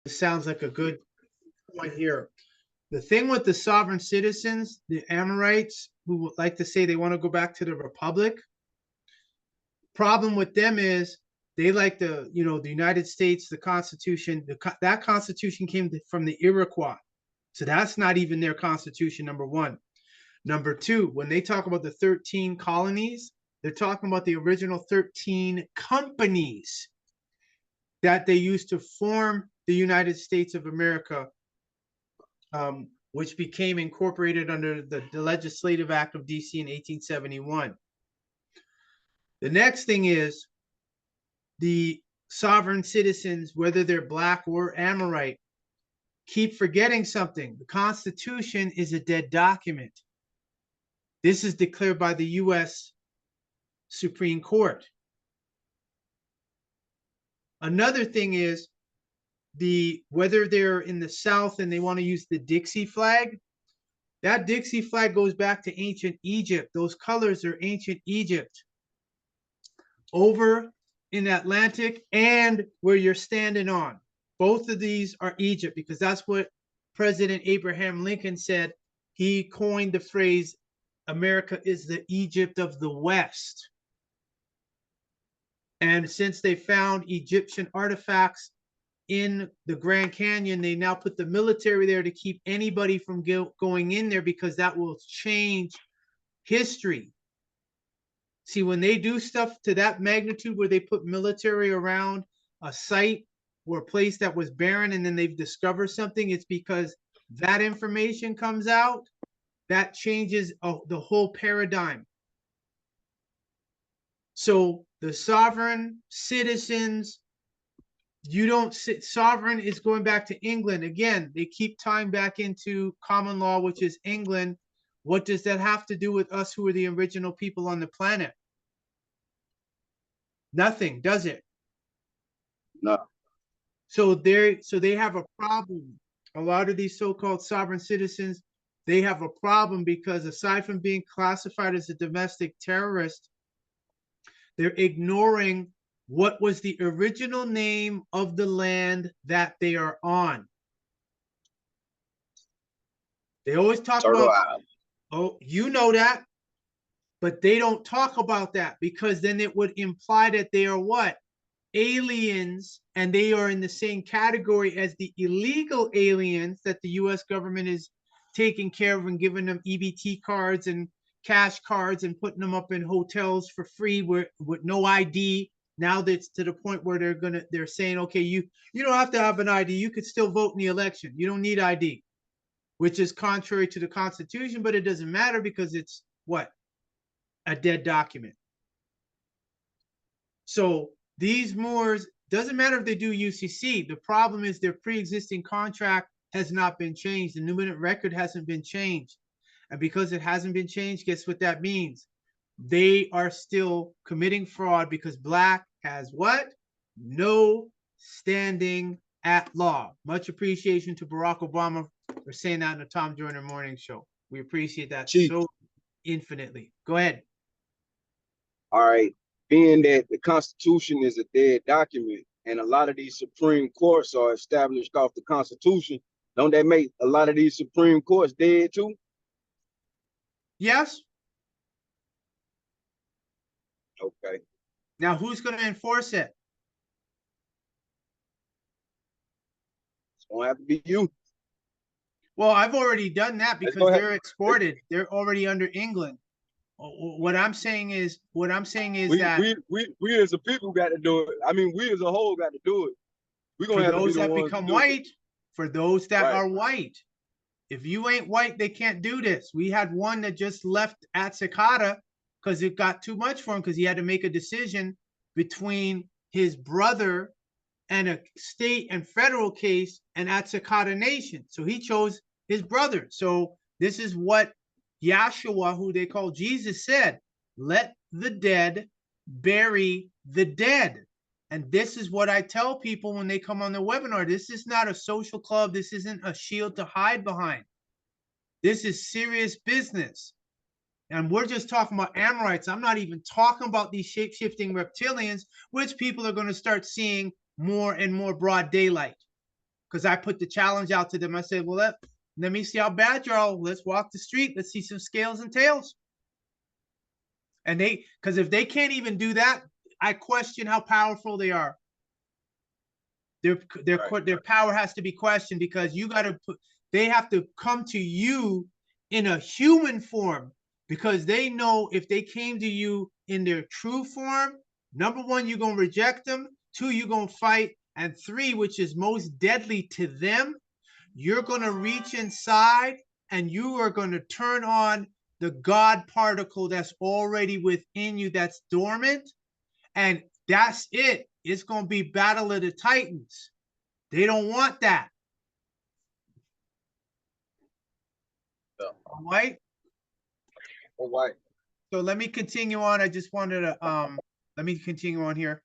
This sounds like a good point here. The thing with the sovereign citizens, the Amorites, who would like to say they want to go back to the Republic, problem with them is they like the, the United States, the Constitution, that Constitution came from the Iroquois. So that's not even their Constitution, number one. Number two, when they talk about the 13 colonies, they're talking about the original 13 companies that they used to form the United States of America, which became incorporated under the Legislative Act of DC in 1871. The next thing is the sovereign citizens, whether they're Black or Amorite, keep forgetting something. The Constitution is a dead document. This is declared by the U.S. Supreme Court. Another thing is whether they're in the South and they want to use the Dixie flag, that Dixie flag goes back to ancient Egypt. Those colors are ancient Egypt. Over in Atlantic and where you're standing on, both of these are Egypt, because that's what President Abraham Lincoln said. He coined the phrase, America is the Egypt of the West. And since they found Egyptian artifacts in the Grand Canyon, they now put the military there to keep anybody from going in there, because that will change history. See, when they do stuff to that magnitude where they put military around a site or a place that was barren and then they've discovered something, it's because that information comes out, that changes the whole paradigm. So the sovereign citizens, sovereign is going back to England. Again, they keep tying back into common law, which is England. What does that have to do with us who are the original people on the planet? Nothing, does it? No. So they have a problem. A lot of these so-called sovereign citizens, they have a problem because aside from being classified as a domestic terrorist, they're ignoring what was the original name of the land that they are on. They always talk about, oh, you know that, but they don't talk about that, because then it would imply that they are what? Aliens, and they are in the same category as the illegal aliens that the U.S. government is taking care of and giving them EBT cards and cash cards and putting them up in hotels for free with no ID. Now that's to the point where they're saying, okay, you don't have to have an ID. You could still vote in the election. You don't need ID, which is contrary to the Constitution, but it doesn't matter because it's what? A dead document. So these Moors, doesn't matter if they do UCC. The problem is their pre-existing contract has not been changed. The Numinate record hasn't been changed. And because it hasn't been changed, guess what that means? They are still committing fraud, because Black has what? No standing at law. Much appreciation to Barack Obama for saying that in the Tom Joyner Morning Show. We appreciate that so infinitely. Go ahead. All right. Being that the Constitution is a dead document and a lot of these Supreme Courts are established off the Constitution, don't that make a lot of these Supreme Courts dead too? Yes. Okay. Now, who's going to enforce it? It's going to have to be you. Well, I've already done that because they're exported. They're already under England. What I'm saying is that we as a people got to do it. I mean, we as a whole got to do it. We're gonna for have those to be that become white, for those that are white. If you ain't white, they can't do this. We had one that just left At-sik-hata because it got too much for him, because he had to make a decision between his brother and a state and federal case and At-sik-hata nation. So he chose his brother. So this is what Yahshua, who they call Jesus, said: let the dead bury the dead. And this is what I tell people when they come on the webinar. This is not a social club. This isn't a shield to hide behind. This is serious business. And we're just talking about Amorites. I'm not even talking about these shape-shifting reptilians, which people are going to start seeing more and more broad daylight. because I put the challenge out to them. I said, well, let me see how bad you're all. Let's walk the street. Let's see some scales and tails. And because if they can't even do that, I question how powerful they are. Their power has to be questioned, because they have to come to you in a human form, because they know if they came to you in their true form, number one, you're going to reject them. Two, you're going to fight. And three, which is most deadly to them, you're going to reach inside and you are going to turn on the God particle that's already within you, that's dormant. And that's it. It's going to be Battle of the Titans. They don't want that. All right. All right. So let me continue on. I just wanted to let me continue on here.